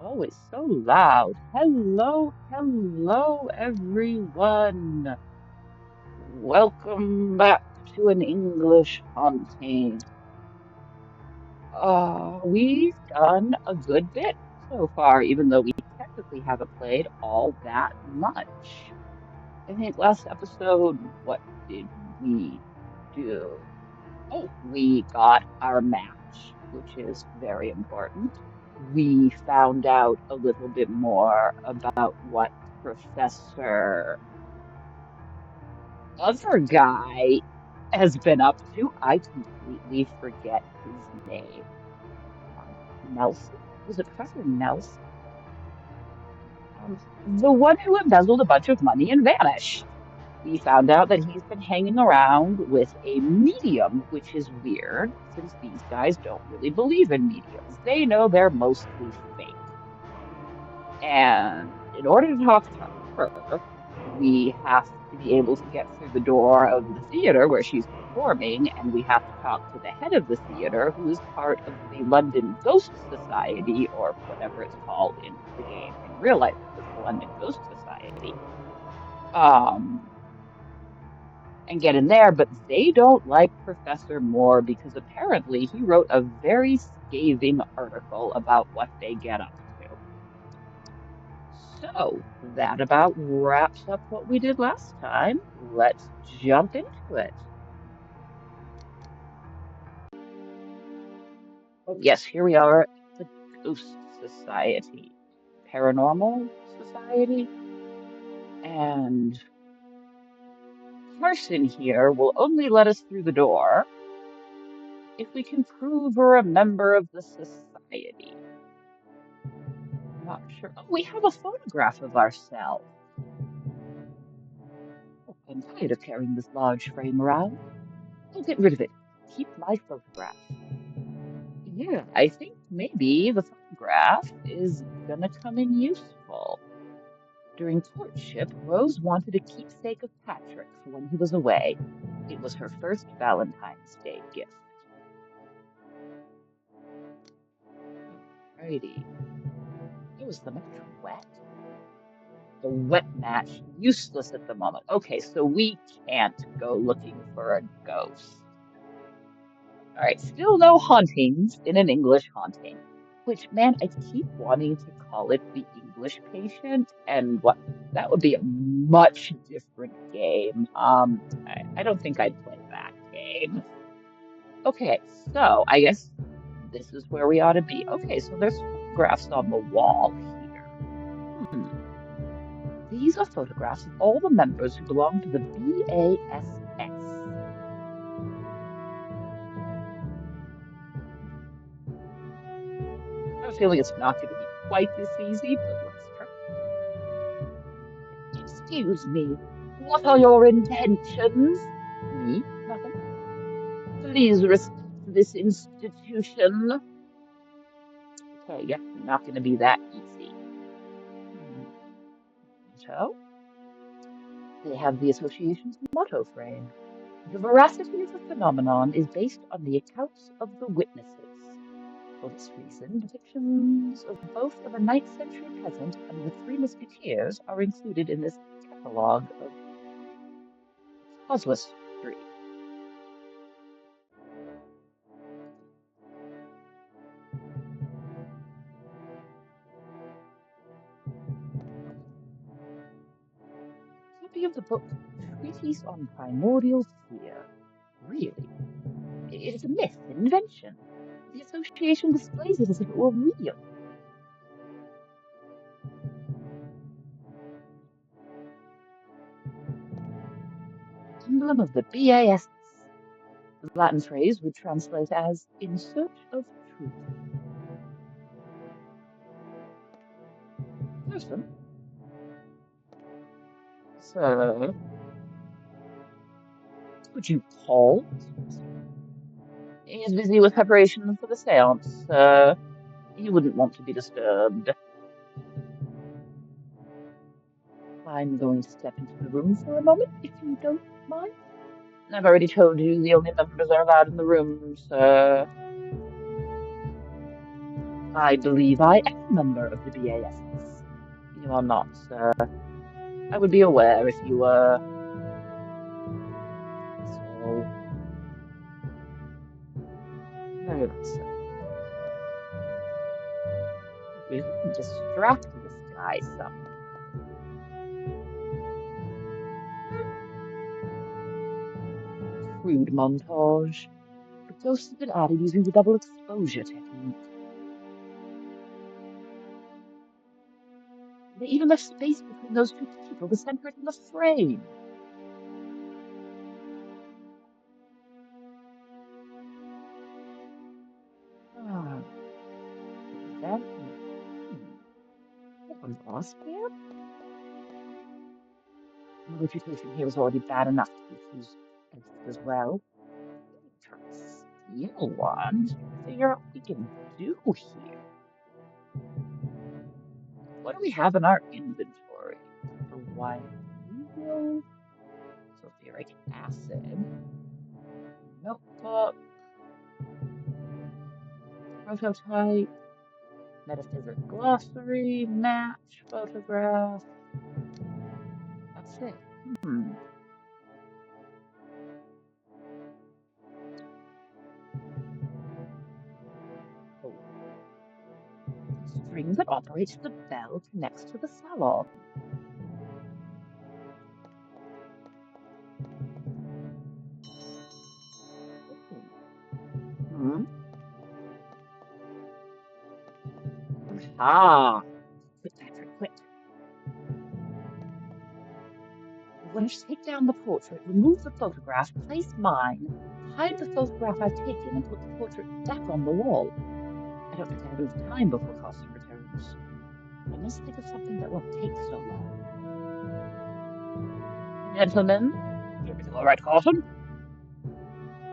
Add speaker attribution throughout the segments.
Speaker 1: Oh, it's so loud. Hello, everyone. Welcome back to an English haunting. We've done a good bit so far, even though we technically haven't played all that much. I think last episode, what did we do? Oh, we got our match, which is very important. We found out a little bit more about what Professor Other Guy has been up to. I completely forget his name. Nelson? Was it Professor Nelson? The one who embezzled a bunch of money and vanished. We found out that he's been hanging around with a medium, which is weird since these guys don't really believe in mediums. They know they're mostly fake. And in order to talk to her, we have to be able to get through the door of the theater where she's performing, and we have to talk to the head of the theater, who is part of the London Ghost Society, or whatever it's called in the game. In real life, it was the London Ghost Society. Um, and get in there, but they don't like Professor Moore because apparently he wrote a very scathing article about what they get up to. So that about wraps up what we did last time. Let's jump into it. Oh, yes, here we are at the Ghost Society, Paranormal Society, and Carson here will only let us through the door if we can prove we're a member of the society. Not sure. Oh, we have a photograph of ourselves. Oh, I'm tired of carrying this large frame around. I'll get rid of it. Keep my photograph. Yeah, I think maybe the photograph is gonna come in useful. During courtship, Rose wanted a keepsake of Patrick for when he was away. It was her first Valentine's Day gift. Alrighty. Oh, is the match wet? A wet match, useless at the moment. Okay, so we can't go looking for a ghost. All right, still no hauntings in an English haunting. Which, man, I keep wanting to call it the English Patient, and what that would be a much different game. I don't think I'd play that game. Okay, so I guess this is where we ought to be. Okay, so there's photographs on the wall here. Hmm. These are photographs of all the members who belong to the BASS. I have a feeling it's not going to be quite this easy, but let's try. Excuse me, what are your intentions? Me? Nothing. Please respect this institution. Okay, yeah, not going to be that easy. So, they have the association's motto frame. The veracity of the phenomenon is based on the accounts of the witnesses. For this reason, depictions of both of a 9th century peasant and the Three Musketeers are included in this catalogue of casuistry. Copy of the book Treatise on Primordial Fear. Really? It is a myth, an invention. The association displays it as if it were real. Emblem of the BAS. The Latin phrase would translate as in search of truth. Person. Sir, could you call? He is busy with preparation for the seance. He wouldn't want to be disturbed. I'm going to step into the room for a moment, if you don't mind. I've already told you the only members are allowed in the room, sir. I believe I am a member of the BASS. You are not, sir. I would be aware if you were. So, very much so. Really distract this guy some. Crude montage. The ghosts have been added using the double exposure technique. They even left space between those two people to center it in the frame. Ah, then, what was there? My reputation here is already bad enough to refuse as well. Try to steal one, trying to figure out what we can do here. What do we have in our inventory? For white wheel, sulfuric acid, notebook, prototype, metaphysic glossary, match, photograph. That's it. Oh. The string that operates the bell connects to the salon. Hmm. Ah, quick, Patrick, quick. When you take down the portrait, remove the photograph, place mine, hide the photograph I've taken, and put the portrait back on the wall. I don't think I have enough time before Carson returns. I must think of something that won't take so long. Gentlemen, is everything all right, Carson?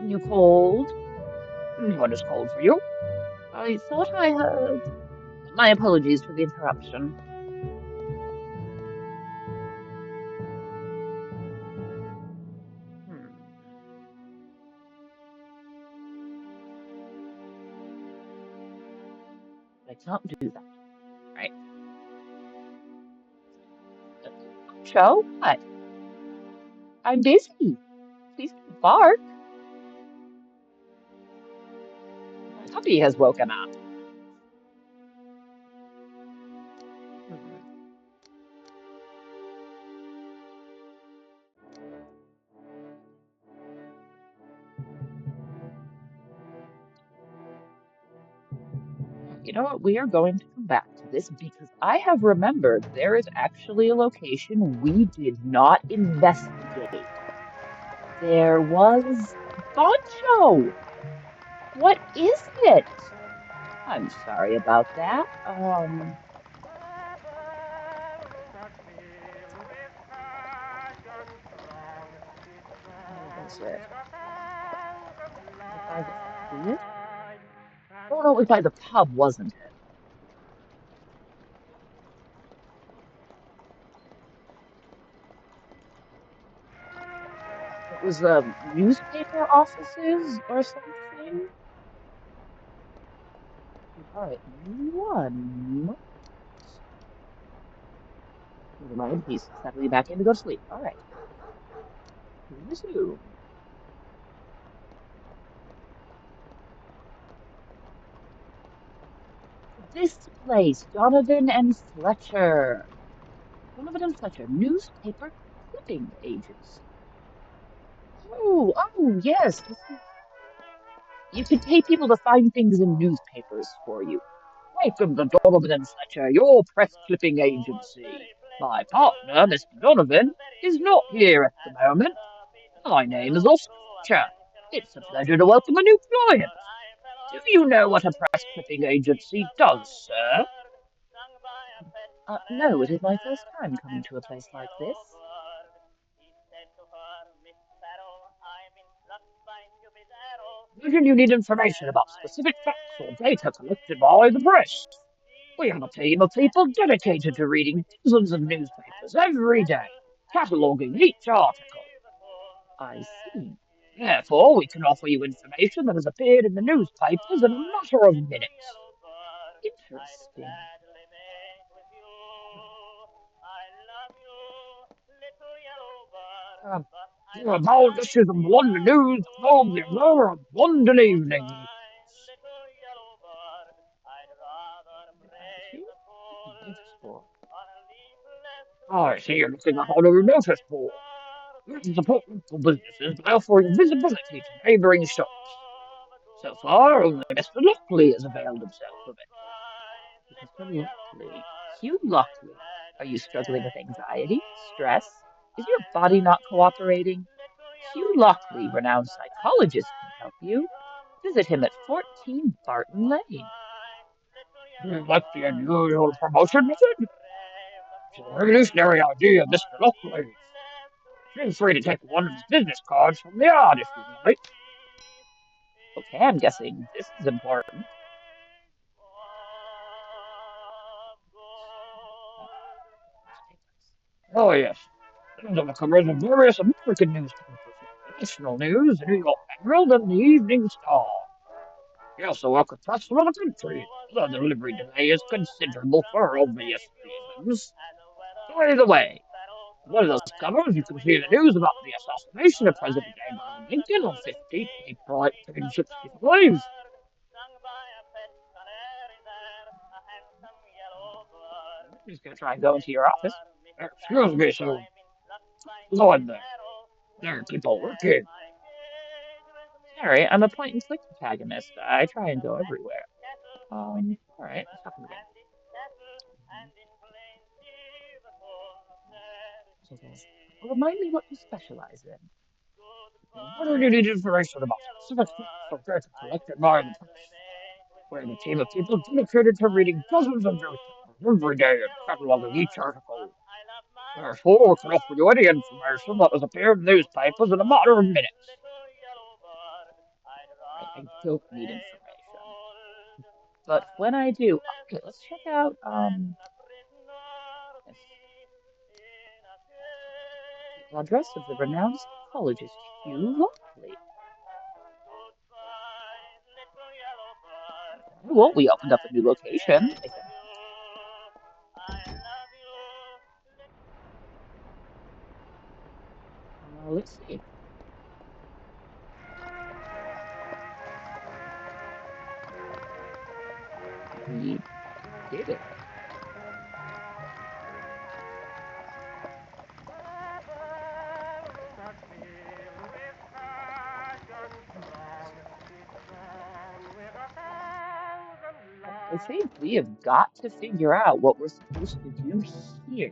Speaker 1: You cold? What is cold for you? I thought I heard. My apologies for the interruption. Hmm. I can't do that. Right. Joe, what? I'm busy. Please don't bark. My puppy has woken up. Hmm. You know what? We are going to come back to this because I have remembered there is actually a location we did not investigate. There was Boncho. What is it? I'm sorry about that. What was it? By the food? Oh no, it was by the pub, wasn't it? It was newspaper offices or something. All right, one. Never mind, he's settling back in to go to sleep. All right, resume. This place, Donovan and Fletcher. Donovan and Fletcher, newspaper clipping agency. Yes, this is. You could pay people to find things in newspapers for you. Welcome to Donovan and Fletcher, your press clipping agency. My partner, Mr. Donovan, is not here at the moment. My name is Oscar Fletcher. It's a pleasure to welcome a new client. Do you know what a press clipping agency does, sir? No, it is my first time coming to a place like this. Imagine you need information about specific facts or data collected by the press. We have a team of people dedicated to reading dozens of newspapers every day, cataloguing each article. I see. Therefore, we can offer you information that has appeared in the newspapers in a matter of minutes. Interesting. Um, about this is London news from the hour of London evening. Magazine? Notice board. I see you're looking at on a notice board. This is a important for businesses, offering visibility to neighbouring shops. So far, only Mr. Lockley has availed himself of it. Mr. Lockley. Hugh Lockley. Are you struggling with anxiety? Stress? Is your body not cooperating? Hugh Lockley, renowned psychologist, can help you. Visit him at 14 Barton Lane. Do you like the unusual promotion method? It's a revolutionary idea, Mr. Lockley. Feel free to take one of his business cards from the yard if you like. Okay, I'm guessing this is important. Oh, yes. These are the covers of various American newspapers, the national news, the New York Herald, and the Evening Star. He also work across the country. The delivery delay is considerable for obvious reasons. By the way, one of those covers, you can see the news about the assassination of President Abraham Lincoln on 15th April 1865. He's going to try and go into your office. Excuse me, sir. Go in there. There are people working. Sorry, I'm a point and click protagonist. I try and go everywhere. Alright, let's talk again. Remind me what you specialize in. What do you need information about specific subjects collected by the press? We're a team of people dedicated to reading dozens of newspapers every day and cataloging each article. Therefore, we can offer you any information that has appeared in newspapers in a matter of minutes. I don't need information. But when I do, okay, let's check out yes, the address of the renowned psychologist Hugh Lockley. Well, we opened up a new location. I think. Let's see. We did it. I think we have got to figure out what we're supposed to do here.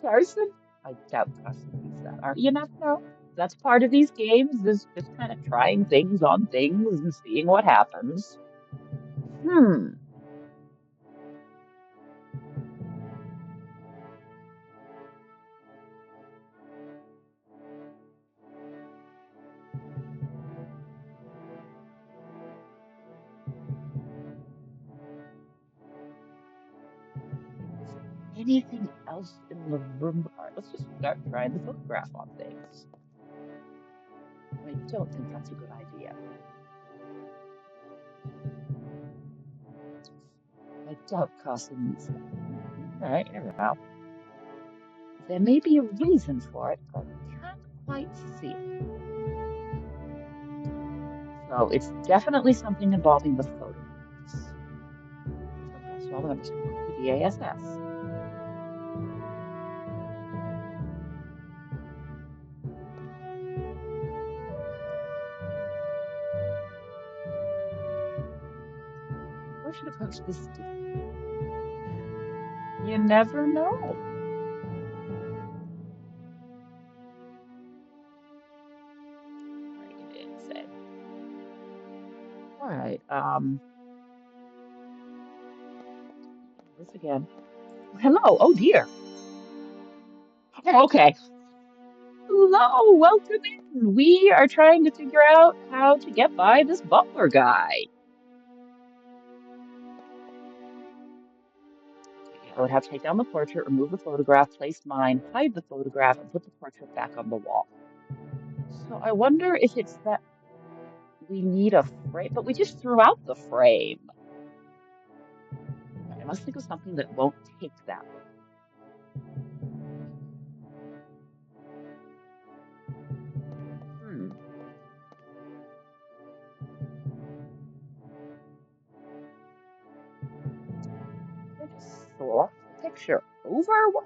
Speaker 1: Carson? I doubt Carson needs that. You never know. That's part of these games, is just kind of trying things on things and seeing what happens. Hmm. Anything else in the room? All right, let's just start trying the photograph on things. I don't think that's a good idea. I doubt Carson needs that. All right, here we go. There may be a reason for it, but I can't quite see it. So it's definitely something involving the photographs. Photographs of all the members who work for the ASS. Where should approach this differently? You never know. Right, it didn't say. All right. This again. Hello. Oh dear. Oh, okay. Hello. Welcome in. We are trying to figure out how to get by this butler guy. I would have to take down the portrait, remove the photograph, place mine, hide the photograph, and put the portrait back on the wall. So I wonder if it's that we need a frame, but we just threw out the frame. I must think of something that won't take that long. I just select the picture over one.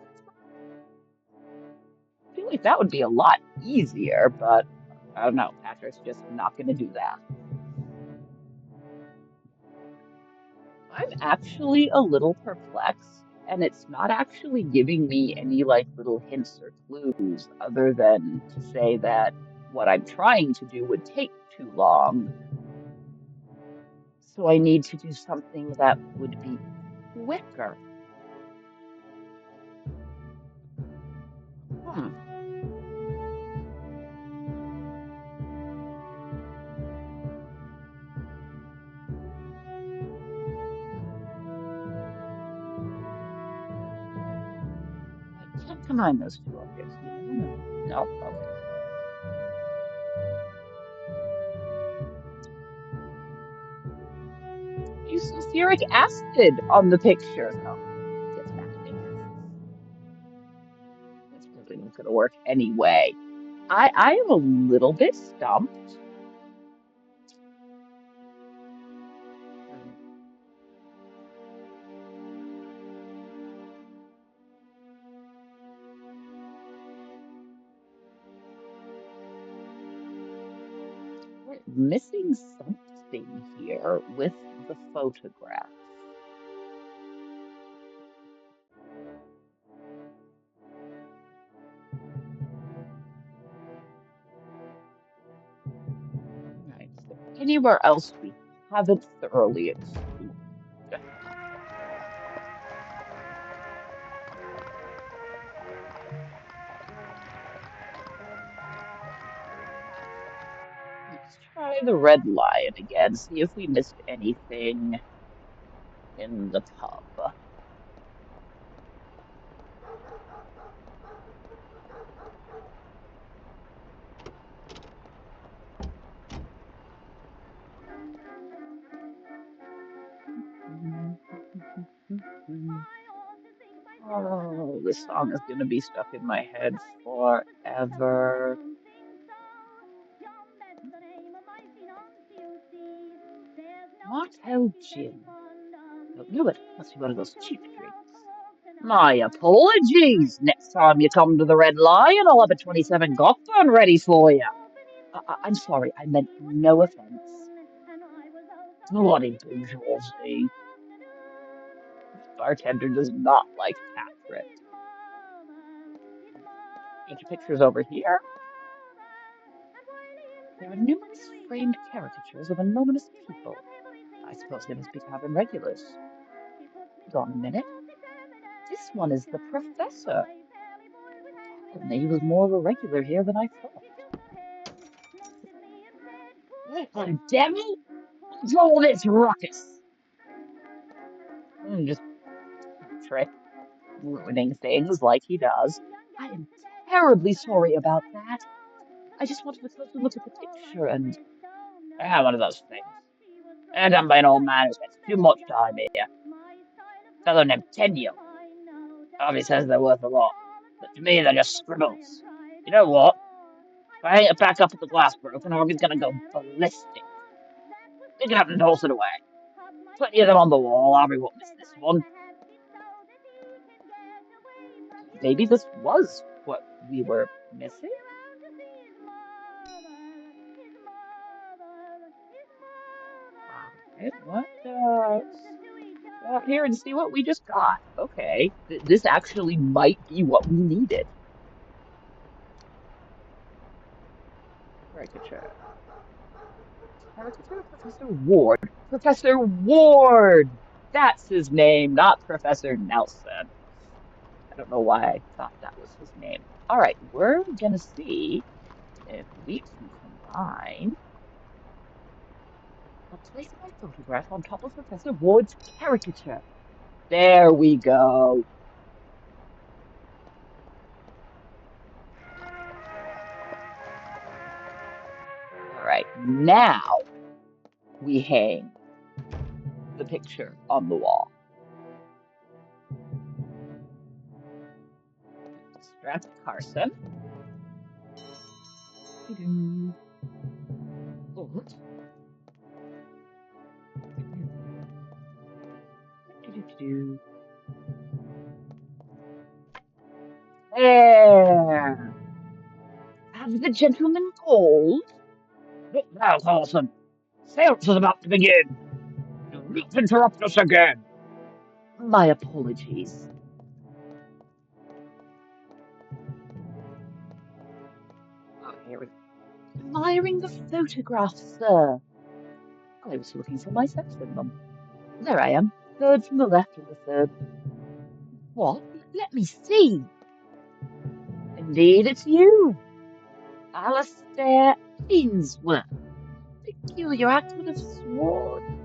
Speaker 1: I feel like that would be a lot easier, but I don't know. Patrick's just not going to do that. I'm actually a little perplexed, and it's not actually giving me any like little hints or clues other than to say that what I'm trying to do would take too long. So I need to do something that would be quicker. Hmm. I can't combine those two objects. No. No. Okay. Use sulfuric acid on the pictures. Oh, gets mad at me. That's probably not going to work anyway. I am a little bit stumped. Hmm. We're missing something here with the photograph. Right. Is there anywhere else we haven't thoroughly explored? Let's try the Red Lion again, see if we missed anything in the pub. Oh, this song is going to be stuck in my head forever. Martell Gin. Don't know it. Must be one of those cheap drinks. My apologies. Next time you come to the Red Lion, I'll have a 27 Gothburn ready for you. I'm sorry, I meant no offense. Bloody bourgeoisie. Bartender does not like Patrick. Bunch of pictures over here. There are numerous framed caricatures of anonymous people. I suppose they must be cabin regulars. Hold on a minute. This one is the professor. And he was more of a regular here than I thought. What the devil? What's all this ruckus? Just Patrick ruining things like he does. I am terribly sorry about that. I just wanted a closer look at the picture and one of those things. And I'm by an old man who spends too much time here. Fellow named Tenio. Obviously says they're worth a lot, but to me they're just scribbles. You know what? If I hang it back up at the glass broken, Harvey's gonna go ballistic. Pick it up and toss it away. Plenty of them on the wall. Harvey won't miss this one. Maybe this was what we were missing? Alright, let's go out here and see what we just got. Okay, this actually might be what we needed. Caricature. Caricature of Professor Ward. Professor Ward! That's his name, not Professor Nelson. I don't know why I thought that was his name. All right, we're gonna see if we can combine. I'll place my photograph on top of Professor Ward's caricature. There we go. Now we hang the picture on the wall. Distract Carson. Oh. There. Have the gentleman called? Now, Carson. Seance is about to begin. Do not interrupt us again. My apologies. Oh, here we go. Admiring the photographs, sir. I was looking for myself in them. There I am, third from the left and the third. What? Let me see. Indeed, it's you. Alistair Ainsworth. Peculiar, I could have sworn.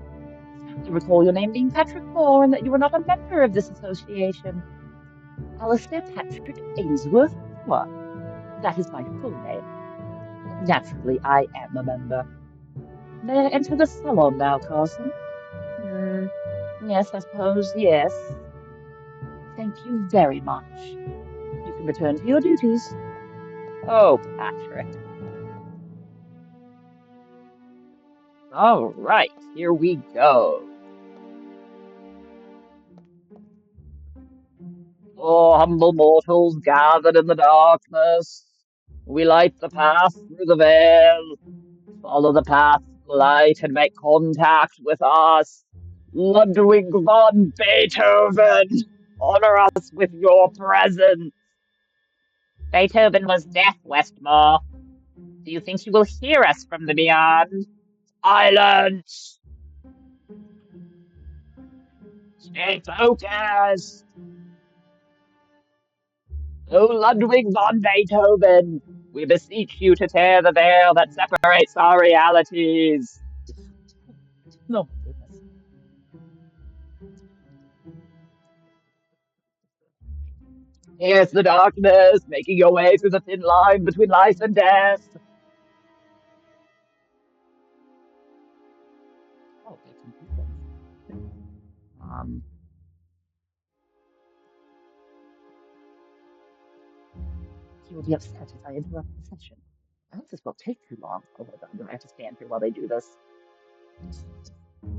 Speaker 1: I recall your name being Patrick Moore and that you were not a member of this association. Alistair Patrick Ainsworth Moore. That is my full name. Naturally, I am a member. May I enter the salon now, Carson? Yes, I suppose, yes. Thank you very much. You can return to your duties. Oh, Patrick. All right, here we go. Oh, humble mortals gathered in the darkness. We light the path through the veil. Follow the path of light and make contact with us. Ludwig von Beethoven, honor us with your presence. Beethoven was deaf, Westmore. Do you think you will hear us from the beyond? Silence! Stay focused! O Ludwig von Beethoven, we beseech you to tear the veil that separates our realities. No, goodness. Here's the darkness, making your way through the thin line between life and death. Oh, they can do things. He will be upset if I interrupt the session. I hope this won't take too long. Oh my god, do I have to stand here while they do this?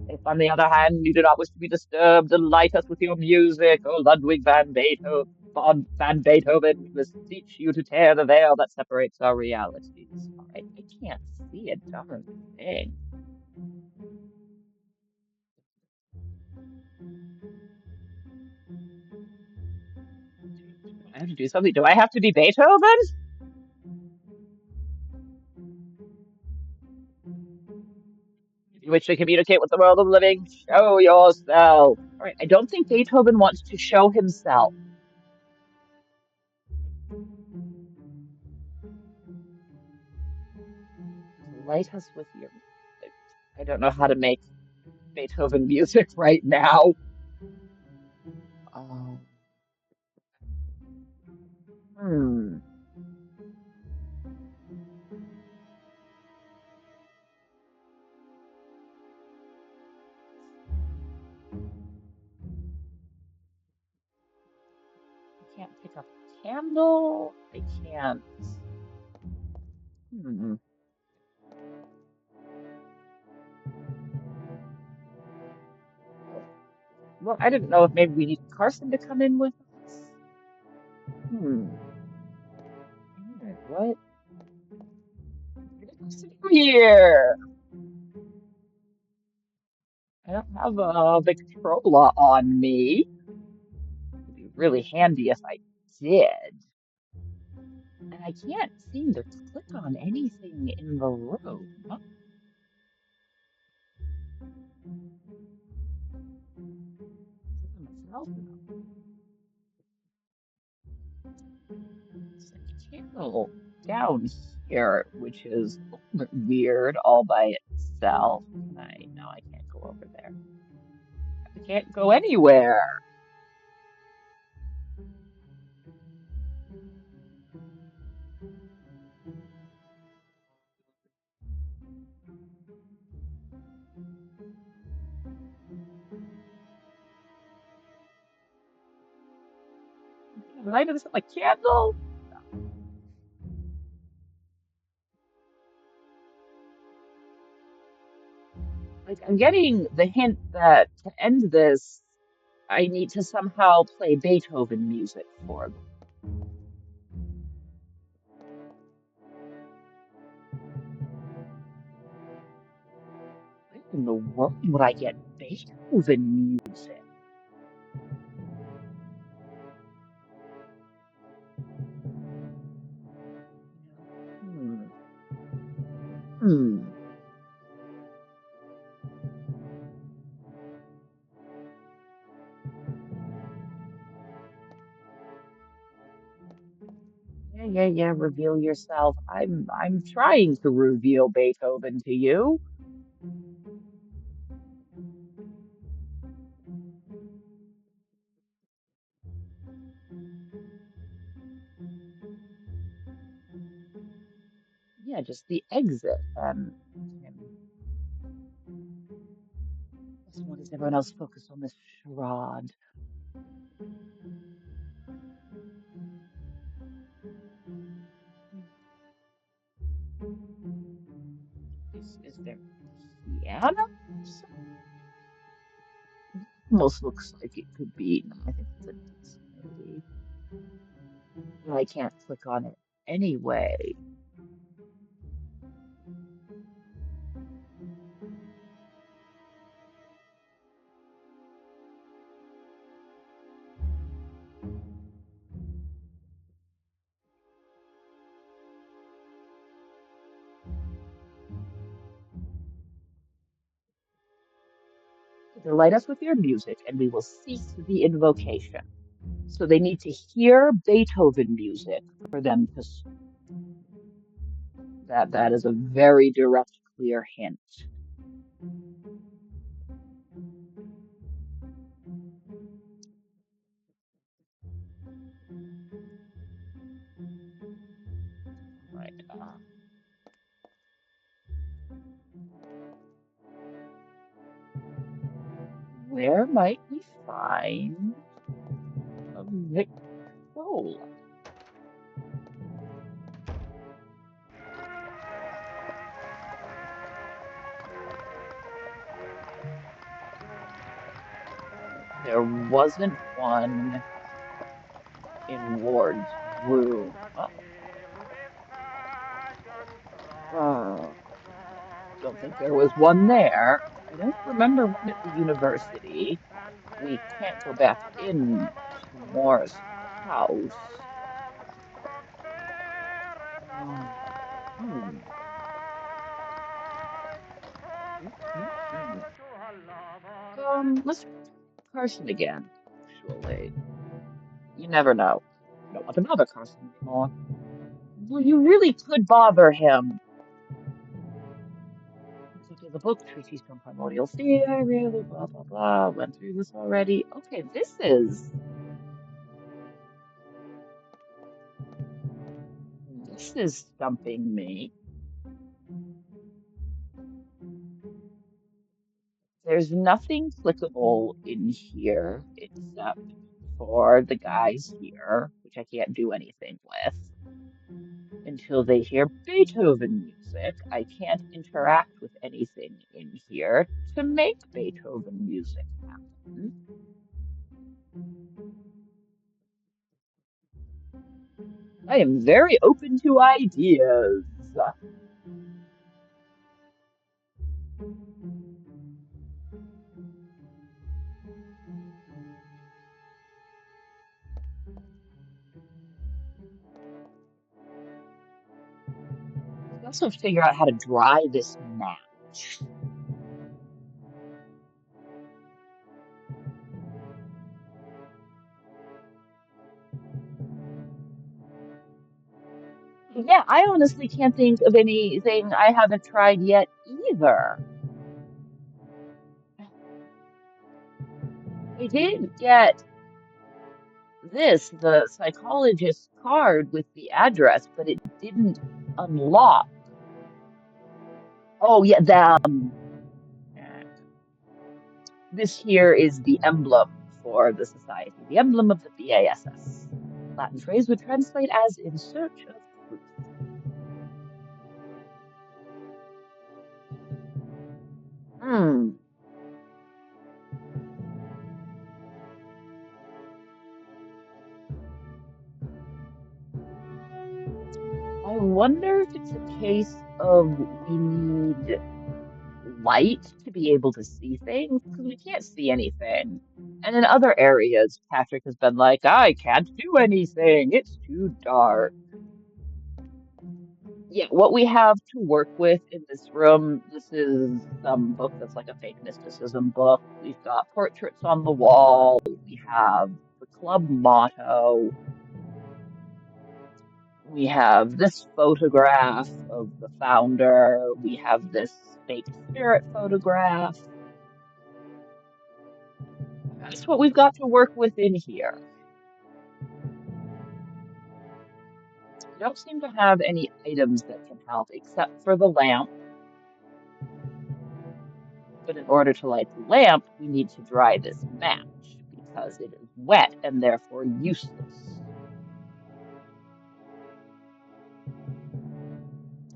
Speaker 1: If, on the other hand, you do not wish to be disturbed, delight us with your music, O Ludwig van Beethoven, we beseech you to tear the veil that separates our realities. All right, I can't see a darn thing. I have to do something. Do I have to be Beethoven? If you wish to communicate with the world of the living, show yourself. All right, I don't think Beethoven wants to show himself. Delight us with your. I don't know how to make Beethoven music right now. Um, hmm. I can't pick up a candle. I can't. Hmm. Well, I didn't know if maybe we need Carson to come in with us. What? Here. I don't have a Victrola on me. It'd be really handy if I did. And I can't seem to click on anything in the room. Myself, candle down here, which is a little bit weird all by itself. Can I? No, I can't go over there. I can't go anywhere. light this like candle. Like I'm getting the hint that to end this, I need to somehow play Beethoven music for them. Where in the world would I get Beethoven music? Hmm. Hmm. Yeah, yeah, yeah. Reveal yourself. I'm trying to reveal Beethoven to you. Yeah, just the exit. Why does everyone else focus on this charade? Is there piano? Almost looks like it could be. No, I think it's a disc, maybe. But I can't click on it anyway. Delight us with your music, and we will cease the invocation. So they need to hear Beethoven music for them to. That is a very direct, clear hint. Right. Where might we find a Victrola? There wasn't one in Ward's room. Oh, don't think there was one there. I don't remember one at the university. We can't go back in to Moore's house. Um, hmm. Let's try Carson again, actually. You never know. I don't want to bother Carson anymore. Well, you really could bother him. Look at the book, Treatise on Primordial Theory, blah, blah, blah. Went through this already. Okay, this is stumping me. There's nothing clickable in here except for the guys here, which I can't do anything with until they hear Beethoven music. I can't interact with anything in here to make Beethoven music happen. I am very open to ideas. I also figure out how to dry this match. Yeah, I honestly can't think of anything I haven't tried yet either. I did get the psychologist card with the address, but it didn't unlock. Oh, yeah, this here is the emblem for the society, the emblem of the BASS. Latin phrase would translate as in search of truth. Hmm. I wonder if it's a case of we need light to be able to see things because we can't see anything. And in other areas, Patrick has been like, I can't do anything. It's too dark. Yeah, what we have to work with in this room, this is some book that's like a fake mysticism book. We've got portraits on the wall. We have the club motto. We have this photograph of the founder. We have this fake spirit photograph. That's what we've got to work with in here. We don't seem to have any items that can help except for the lamp. But in order to light the lamp, we need to dry this match because it is wet and therefore useless.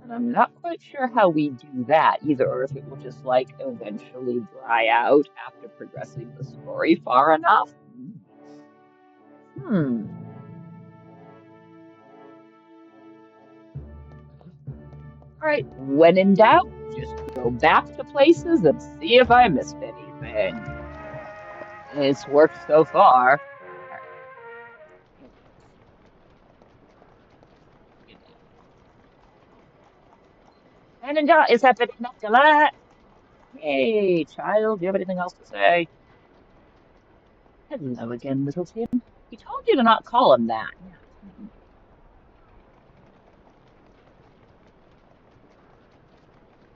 Speaker 1: And I'm not quite sure how we do that either, or if it will just like eventually dry out after progressing the story far enough. Hmm. All right, when in doubt, just go back to places and see if I missed anything. It's worked so far. All right. And in doubt, is happening next to that? Hey, child, do you have anything else to say? Hello again, little Tim. He told you to not call him that. Yeah, Tim.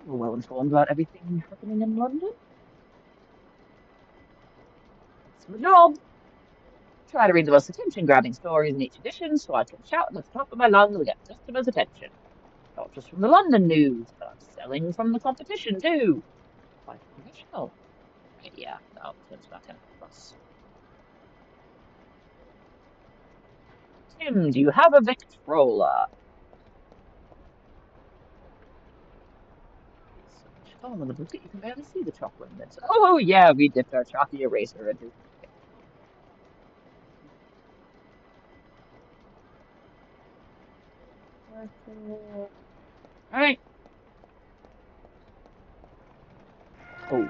Speaker 1: You're well informed about everything happening in London. It's my job. Try to read the most attention-grabbing stories in each edition so I can shout at the top of my lungs to get customers' attention. Not just from the London news, but I'm selling from the competition too. Quite professional. Right, yeah, no, Tim's not gonna help us. Tim, do you have a Victrola? It's so much fun with a book that you can barely see the chalk remnants. Oh yeah, we dipped our chalky eraser in his all right. Oh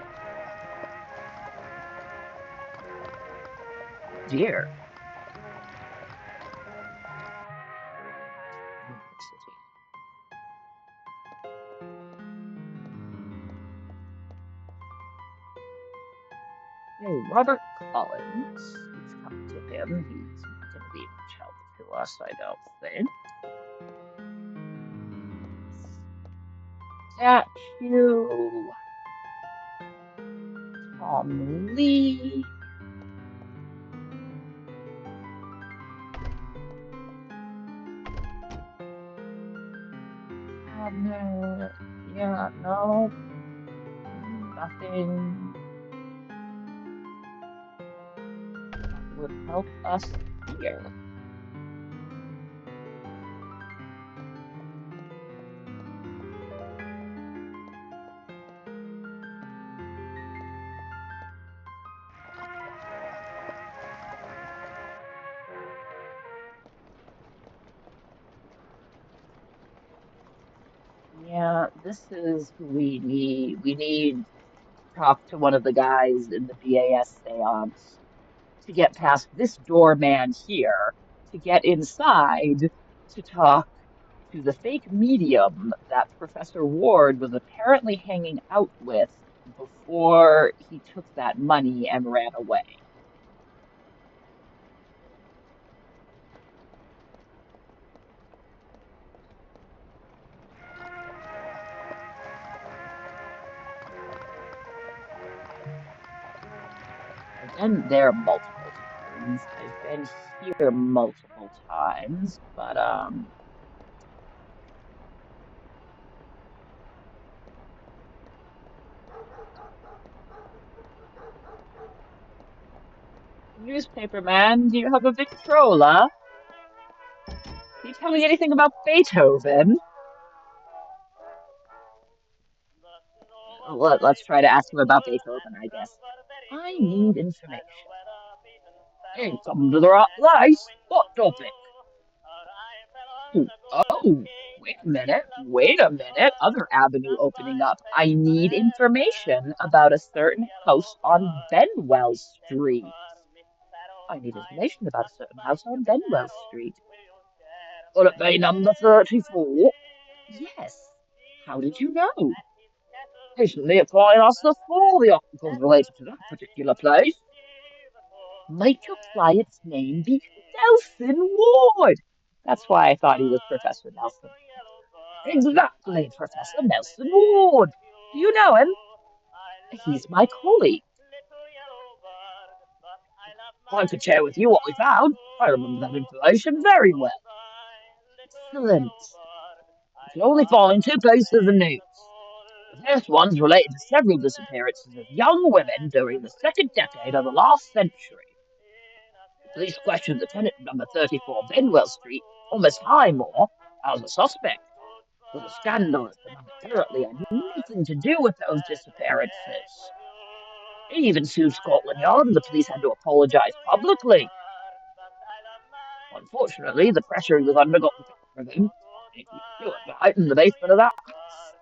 Speaker 1: dear. University. Hey, Robert Collins. We've come to him. He's not going to be much help to us, I don't think. Statue. Tom Lee. Cabinet. Yeah, no. Nothing that would help us here. Yeah, this is who we need. We need to talk to one of the guys in the BAS seance to get past this doorman here, to get inside to talk to the fake medium that Professor Ward was apparently hanging out with before he took that money and ran away. I've been there multiple times. I've been here multiple times, but newspaper man, do you have a Victrola? you tell me anything about Beethoven? Let's try to ask him about Beethoven, I guess. I need information. Hey, come to the right place. What topic? Oh, wait a minute. Other avenue opening up. I need information about a certain house on Benwell Street. I need information about a certain house on Benwell Street. Will it be number 34? Yes. How did you know? Recently applying us for all the articles related to that particular place. Might your client's name be Nelson Ward? That's why I thought he was Professor Nelson. Exactly, Professor Nelson Ward. Do you know him? He's my colleague. I could share with you what we found. I remember that information very well. Excellent. We can only find two pieces of news. The first one's related to several disappearances of young women during the second decade of the last century. The police questioned the tenant of number 34 Benwell Street, Thomas Highmore, as a suspect. But the scandal is that apparently had nothing to do with those disappearances. He even sued Scotland Yard and the police had to apologise publicly. Unfortunately, the pressure he was under got the better of him. He was right in the basement of that house.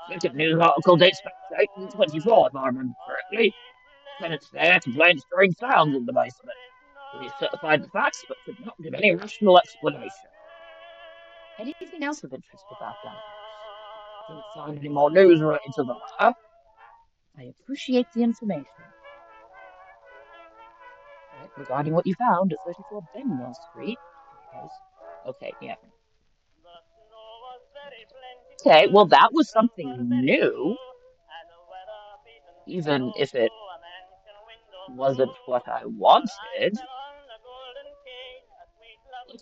Speaker 1: Second news article dates back to 1824, if I remember correctly. Tenants there complained of strange sounds in the basement. Police certified the facts, but could not give any rational explanation. Anything else of interest about that house? Didn't find any more news related to the matter. I appreciate the information. Right, regarding what you found at 34 Benwell Street. Okay, yeah. Okay, well, that was something new, even if it wasn't what I wanted.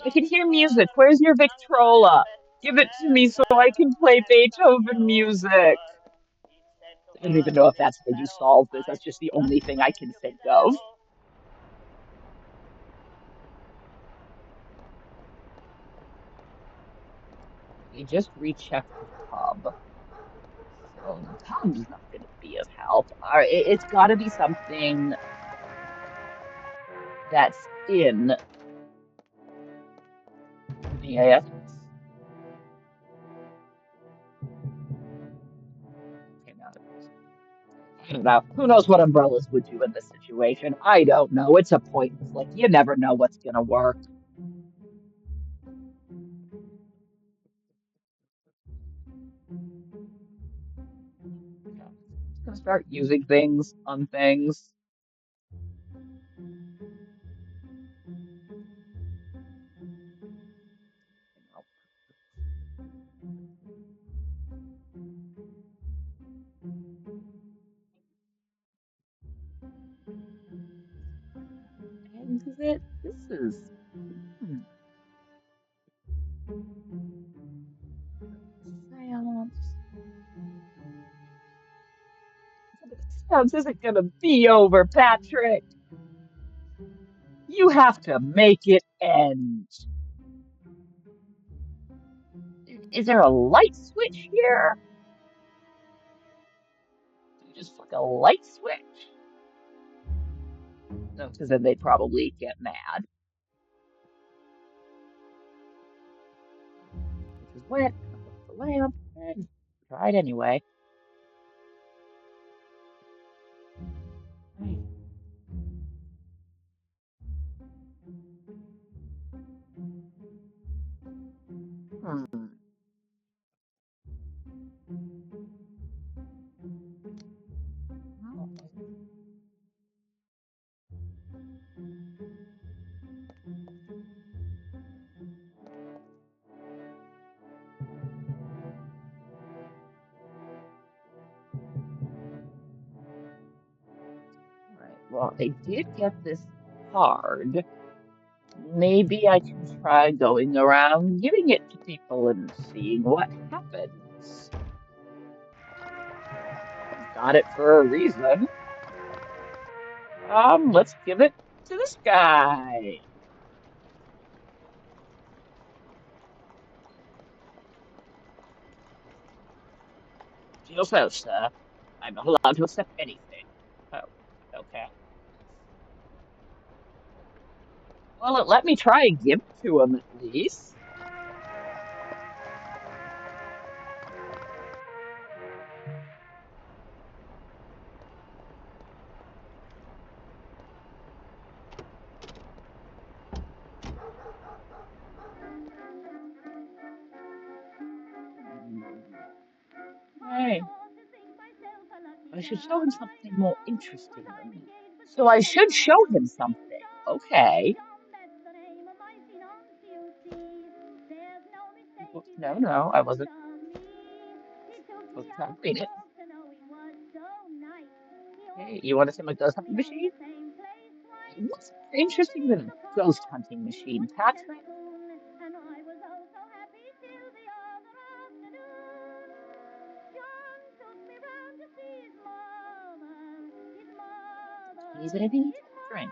Speaker 1: I can hear music. Where's your Victrola? Give it to me so I can play Beethoven music. I don't even know if that's how you solve this. That's just the only thing I can think of. You just recheck the pub. So the pub's not going to be of help. It's got to be something that's in VAS. Okay, now I don't know. Who knows what umbrellas would do in this situation? I don't know. It's a pointless. Like, you never know what's going to work. Just gonna start using things on things. Exit. This is seance. Seance isn't gonna be over, Patrick. You have to make it end. Is there a light switch here? You just flick a light switch? No, because then they'd probably get mad. Which is wet. The lamp. And try it anyway. Hmm. Right. Well, I did get this card. Maybe I can try going around giving it to people and seeing what happens. Got it for a reason. Let's give it to this guy. So, sir, I'm not allowed to accept anything. Oh, okay. Well, let me try and give it to him at least. Hey, I should show him something more interesting than that. So I should show him something. Okay. No, no, I wasn't trying to read it. Hey, you want to see my ghost hunting machine? What's interesting than a ghost hunting machine, Patrick? Is it anything to drink?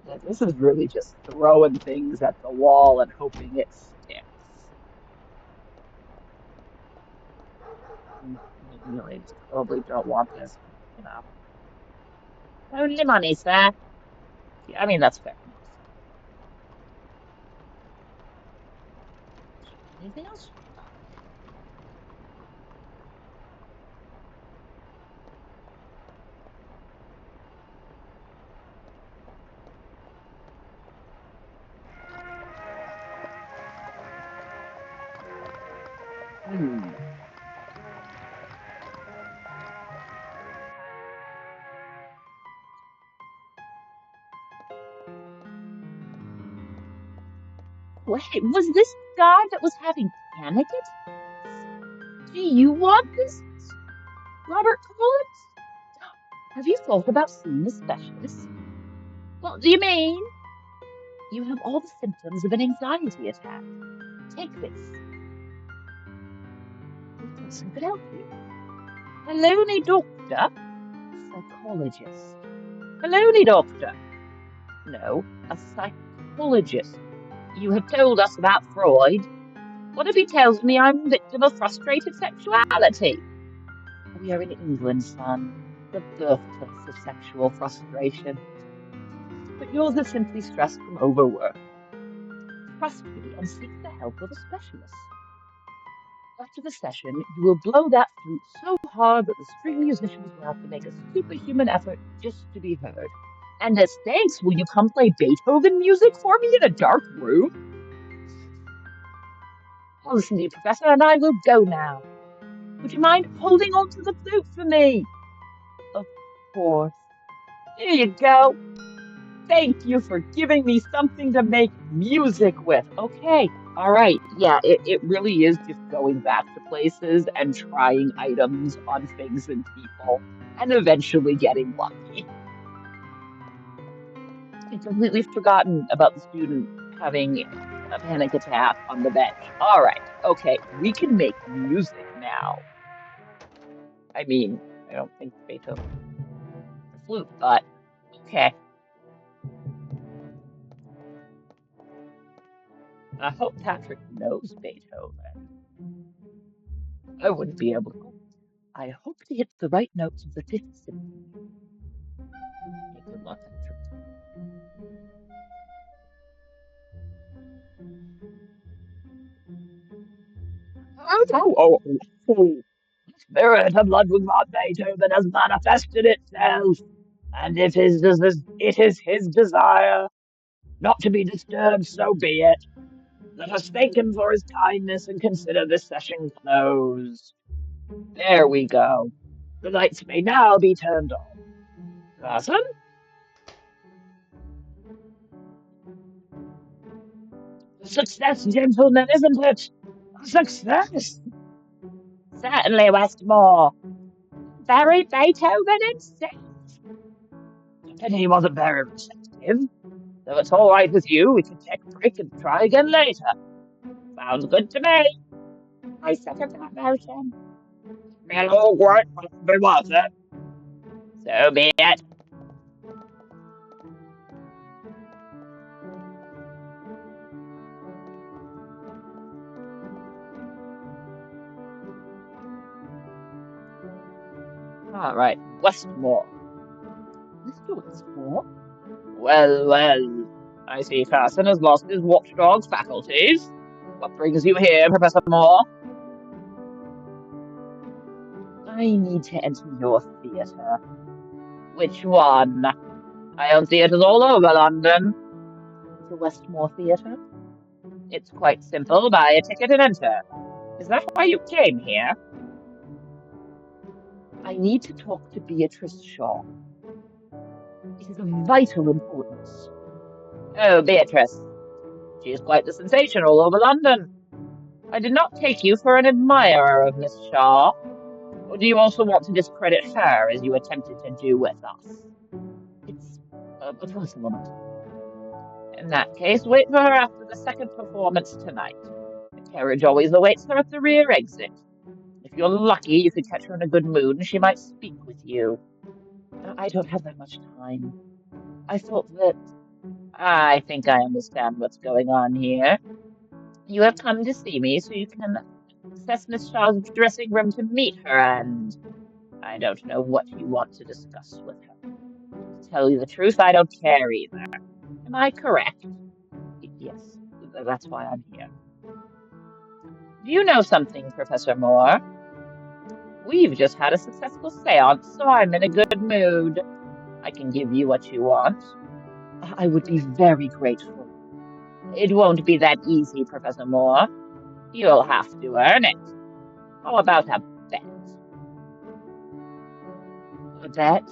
Speaker 1: Yeah, this is really just throwing things at the wall and hoping it sticks. You ladies probably don't want this, you know. Only money, sir. Yeah, I mean, that's fair enough. Anything else you like? Wait, was this the guy that was having panic attacks? Do you want this, Robert Collins? Have you thought about seeing a specialist? What do you mean? You have all the symptoms of an anxiety attack. Take this. This person could help you. Hello, doctor. Psychologist. Hello, doctor. No, a psychologist. You have told us about Freud. What if he tells me I'm a victim of frustrated sexuality? We are in England, son, the birthplace of sexual frustration. But yours is simply stress from overwork. Trust me and seek the help of a specialist. After the session, you will blow that flute so hard that the string musicians will have to make a superhuman effort just to be heard. And as thanks, will you come play Beethoven music for me in a dark room? Well, listen to you, Professor, and I will go now. Would you mind holding on to the flute for me? Of course. Here you go. Thank you for giving me something to make music with. Okay. All right. Yeah, it really is just going back to places and trying items on things and people and eventually getting lucky. I'd completely forgotten about the student having a panic attack on the bench. All right. Okay. We can make music now. I mean, I don't think Beethoven the flute, but okay. I hope Patrick knows Beethoven. I wouldn't be able to. I hope to hit the right notes of the Fifth Symphony. Yeah, good luck, Patrick. Oh. Spirit of Ludwig von Beethoven has manifested itself, and it is his desire not to be disturbed, so be it. Let us thank him for his kindness and consider this session closed. There we go. The lights may now be turned off. Carson? A success, gentlemen, isn't it? A success! Certainly, Westmore. Very Beethoven himself. And he wasn't very receptive. So it's all right with you. We can take a break and try again later. Sounds good to me. I second that motion. Hello, great. Be worth it. So be it. All right, Westmore. Mr. Westmore? Well, well. I see Carson has lost his watchdog faculties. What brings you here, Professor Moore? I need to enter your theatre. Which one? I own theatres all over London. The Westmore Theatre? It's quite simple. Buy a ticket and enter. Is that why you came here? I need to talk to Beatrice Shaw. It is of vital importance. Oh, Beatrice. She is quite the sensation all over London. I did not take you for an admirer of Miss Shaw. Or do you also want to discredit her as you attempted to do with us? It's a personal moment. In that case, wait for her after the second performance tonight. The carriage always awaits her at the rear exit. If you're lucky, you could catch her in a good mood and she might speak with you. I don't have that much time. I thought that... I think I understand what's going on here. You have come to see me so you can access Miss Shaw's dressing room to meet her, and I don't know what you want to discuss with her. To tell you the truth, I don't care either. Am I correct? Yes, that's why I'm here. Do you know something, Professor Moore? We've just had a successful seance, so I'm in a good mood. I can give you what you want. I would be very grateful. It won't be that easy, Professor Moore. You'll have to earn it. How about a bet? A bet?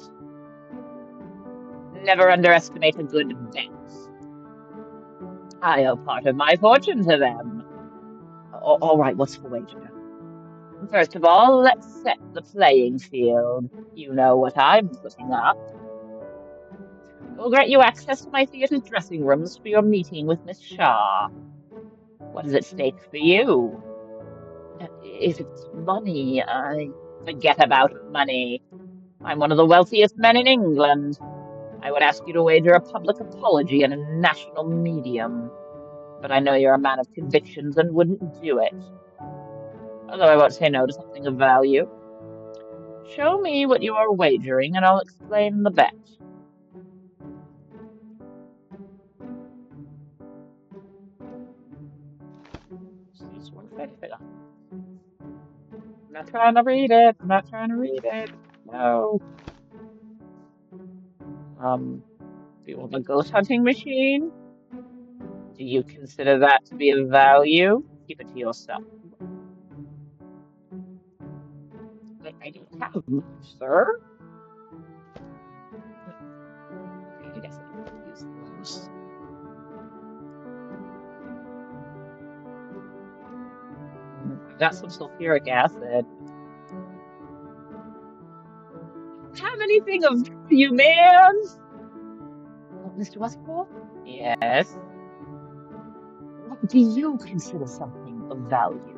Speaker 1: Never underestimate a good bet. I owe part of my fortune to them. All right, what's the wager? First of all, let's set the playing field. You know what I'm putting up. We'll grant you access to my theatre's dressing rooms for your meeting with Miss Shaw. What is at stake for you? If it's money, I... Forget about money. I'm one of the wealthiest men in England. I would ask you to wager a public apology in a national medium. But I know you're a man of convictions and wouldn't do it. Although I won't say no to something of value. Show me what you are wagering, and I'll explain the bet. I'm not trying to read it. I'm not trying to read it. No. Do you want a ghost hunting machine? Do you consider that to be of value? Keep it to yourself. I don't have much, sir. I guess I could use those. I've got some sulfuric acid. Have anything of you, man? Mr. Westport? Yes. What do you consider something of value?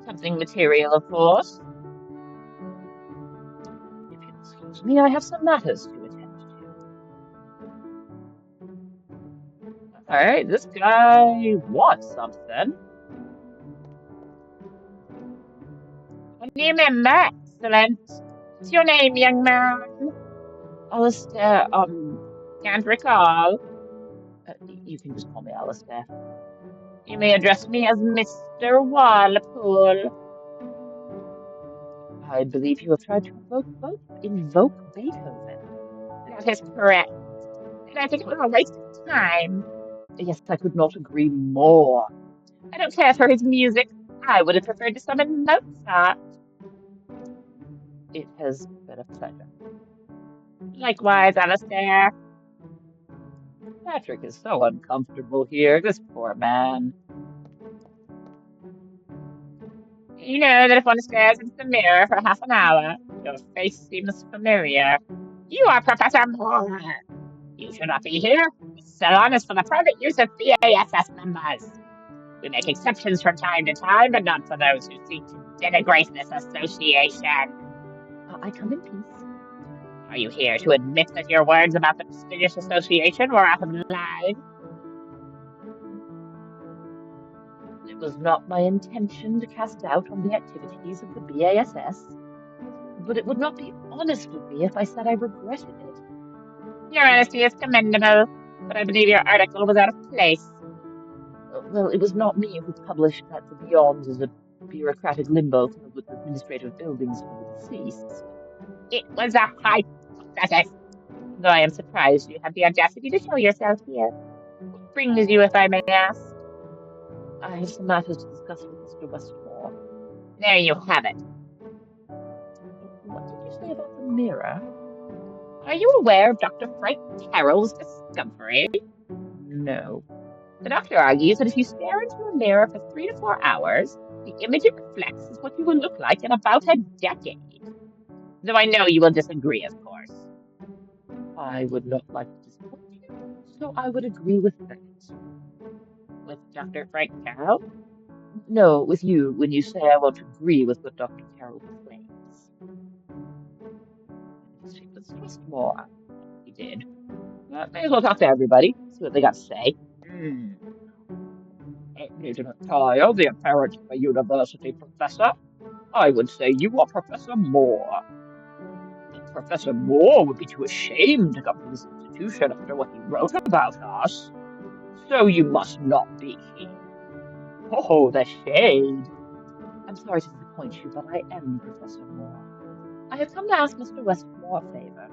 Speaker 1: Something material, of course. If you'll excuse me, I have some matters to attend to. All right, this guy wants something. A new member, excellent. What's your name, young man? Alistair, can't recall. You can just call me Alistair. You may address me as Mr. Walpole. I believe you have tried to invoke Beethoven. That is correct. And I think it was a waste of time. Yes, I could not agree more. I don't care for his music. I would have preferred to summon Mozart. It has been a pleasure. Likewise, Alistair. Patrick is so uncomfortable here, this poor man. You know that if one stares into the mirror for half an hour, your face seems familiar. You are Professor Moore. You should not be here. This salon is for the private use of BASS members. We make exceptions from time to time, but not for those who seek to denigrate this association. I come in peace. Are you here to admit that your words about the prestigious association were out of line? It was not my intention to cast doubt on the activities of the BASS. but it would not be honest of me if I said I regretted it.
Speaker 2: Your honesty is commendable, but I believe your article was out of place.
Speaker 1: Well, it was not me who published that the Beyond is a bureaucratic limbo filled with administrative buildings for the deceased.
Speaker 2: It was a hypothesis. Though I am surprised you had the audacity to show yourself here. What brings you, if I may ask?
Speaker 1: I have some matters to discuss with Mr. Westmore.
Speaker 2: There you have it.
Speaker 1: What did you say about the mirror?
Speaker 2: Are you aware of Dr. Frank Carroll's discovery?
Speaker 1: No.
Speaker 2: The doctor argues that if you stare into a mirror for 3 to 4 hours, the image it reflects is what you will look like in about a decade. Though I know you will disagree, of course.
Speaker 1: I would not like to disappoint you, so I would agree with that.
Speaker 2: With Dr. Frank Carroll?
Speaker 1: No, with you when you say I won't agree with what Dr. Carroll claims. Speak with Westmore.
Speaker 2: He did. May as well talk to everybody, see what they got to say. Lieutenant Tyler, the apparent university professor. I would say you are Professor Moore. Professor Moore would be too ashamed to come to this institution after what he wrote about us. So you must not be here. Oh, the shade.
Speaker 1: I'm sorry to disappoint you, but I am Professor Moore. I have come to ask Mr. Westmore a favor.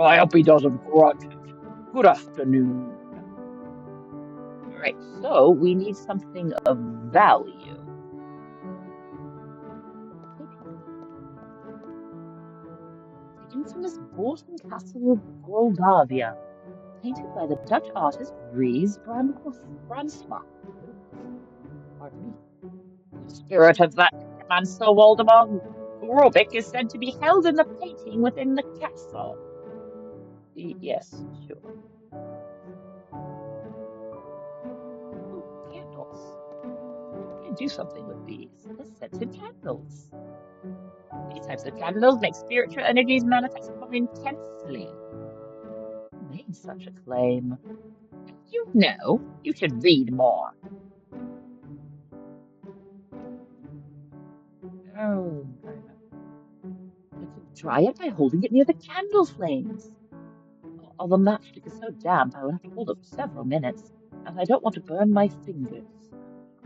Speaker 2: I hope he doesn't grant it. Good afternoon.
Speaker 1: All right, so we need something of value. The infamous Bolton Castle of Goldavia, painted by the Dutch artist Dries Bransma. Pardon me.
Speaker 2: The spirit of that man, Sir Waldemar Robic, is said to be held in the painting within the castle.
Speaker 1: Yes, sure. Oh, candles. I can do something with these. The scented candles.
Speaker 2: These types of candles make spiritual energies manifest more intensely.
Speaker 1: Who made such a claim?
Speaker 2: You know, you should read more.
Speaker 1: Oh, I could dry it by holding it near the candle flames. Although the matchstick is so damp, I would have to hold it for several minutes, and I don't want to burn my fingers.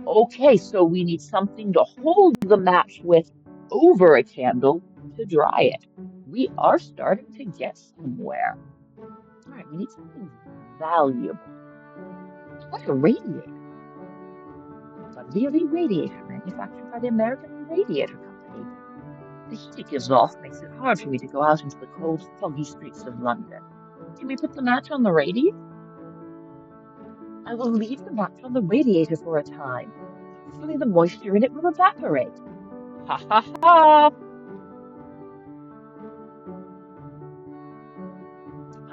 Speaker 1: Okay, so we need something to hold the match with over a candle to dry it. We are starting to get somewhere. All right, we need something valuable.
Speaker 2: Like a radiator.
Speaker 1: A Leary radiator manufactured by the American Radiator Company. The heat it gives off makes it hard for me to go out into the cold, foggy streets of London. Can we put the match on the radiator? I will leave the match on the radiator for a time. Hopefully the moisture in it will evaporate.
Speaker 2: Ha ha ha!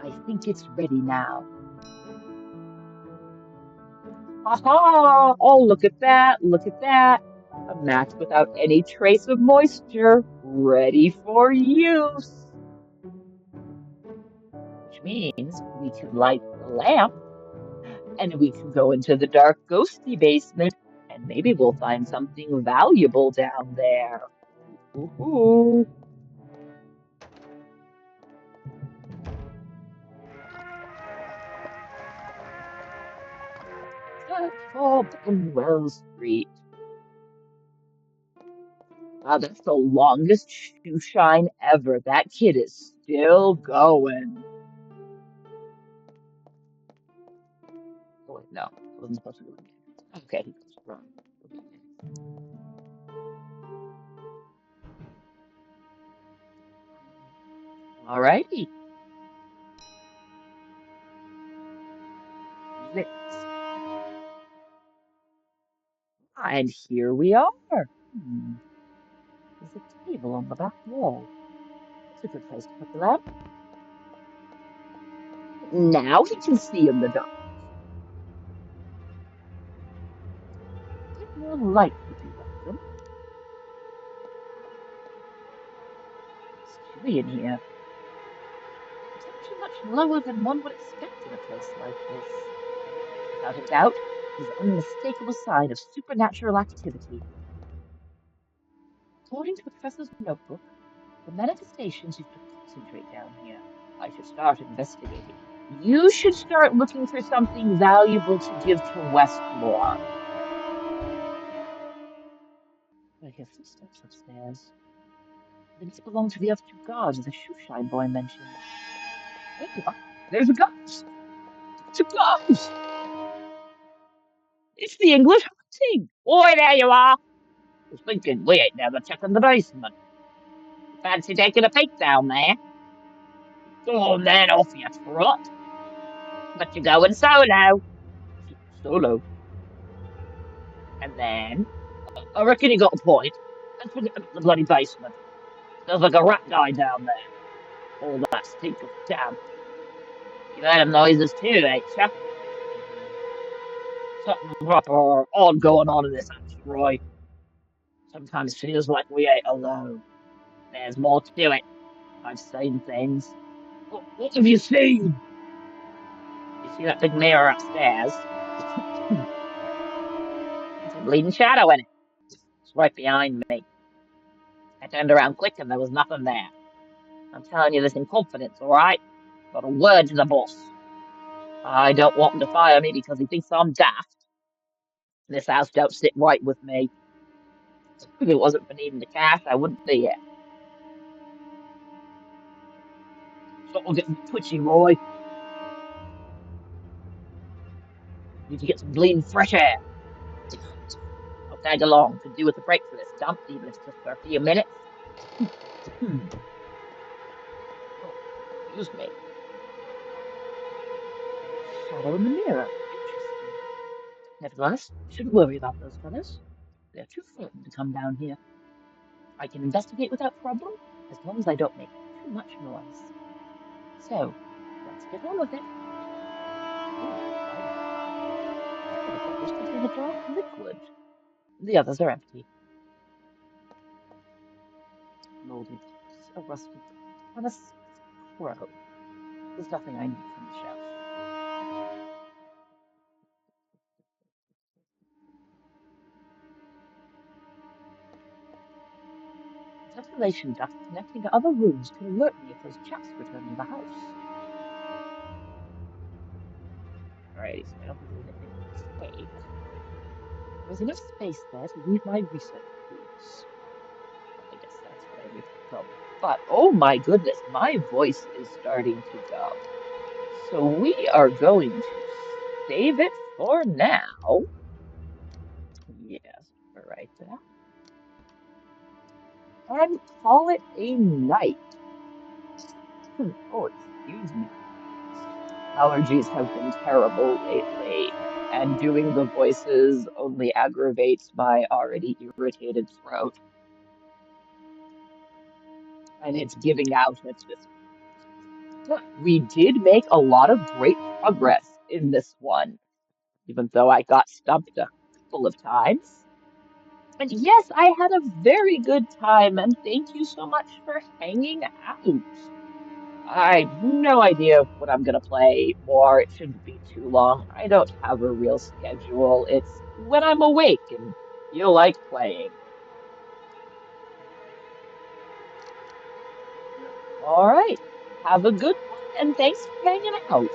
Speaker 1: I think it's ready now.
Speaker 2: Ha ha! Oh, look at that! Look at that! A match without any trace of moisture, ready for use.
Speaker 1: Which means we can light the lamp and we can go into the dark, ghosty basement and maybe we'll find something valuable down there. Ooh. Search for Benwell Street. Wow, that's the longest shoe shine ever. That kid is still going. Oh, wait, no. I wasn't supposed to go again. Okay, he goes wrong. All righty. And here we are. There's a table on the back wall. That's a good place to put the lamp. Now he can see in the dark. A bit more light would be welcome. It's chilly in here. The temperature much lower than one would expect in a place like this. Without a doubt, it is an unmistakable sign of supernatural activity. According to the professor's notebook, The manifestations used to concentrate down here. I should start investigating. You should start looking for something valuable to give to Westmore. I hear footsteps upstairs. They must belong to the other two guards the shoeshine boy mentioned. There you are. There's a ghost. It's a ghost. It's the English hunting. Boy, there you are. Was thinking we ain't never checking the basement. Fancy taking a peek down there? Go on then, off you trot. But you're going solo. Solo. And then, I reckon you got a point. Let's forget about the bloody basement. There's like a rat guy down there. All that stink of damp. You've heard them noises too, ain't ya? Something proper odd going on in this house, Roy. Sometimes feels like we ain't alone. There's more to it. I've seen things. What have you seen? You see that big mirror upstairs? It's a bleeding shadow in it. It's right behind me. I turned around quick and there was nothing there. I'm telling you this in confidence, all right? Got a word to the boss. I don't want him to fire me because he thinks I'm daft. This house don't sit right with me. If it wasn't for needing the cash, I wouldn't be here. So I'll get twitchy, Roy. Need to get some bleeding fresh air. I'll tag along. Could do with a break for this dump, even if it's just for a few minutes. Hmm. Oh, excuse me. Shadow in the mirror. Interesting. Nevertheless, I shouldn't worry about those fellows. They're too frightened to come down here. I can investigate without problem, as long as I don't make too much noise. So, let's get on with it. Ooh, fine. Some of the bottles contain a dark liquid. The others are empty. Molded books, a rusty plate, and a scroll. There's nothing I need from the shelf. Ventilation duct connecting to other rooms can alert me if those chaps return to the house. Alrighty, so I don't think there's anything to take. There's enough space there to leave my research tools. I guess that's where we put them. But oh my goodness, my voice is starting to go. So we are going to save it for now. Yes, right there. And call it a night. Oh, excuse me. Allergies have been terrible lately, and doing the voices only aggravates my already irritated throat. And it's giving out at this point. We did make a lot of great progress in this one, even though I got stumped a couple of times. And yes, I had a very good time, and thank you so much for hanging out. I have no idea what I'm gonna play more. It shouldn't be too long. I don't have a real schedule. It's when I'm awake and feel like playing. All right. Have a good one, and thanks for hanging out.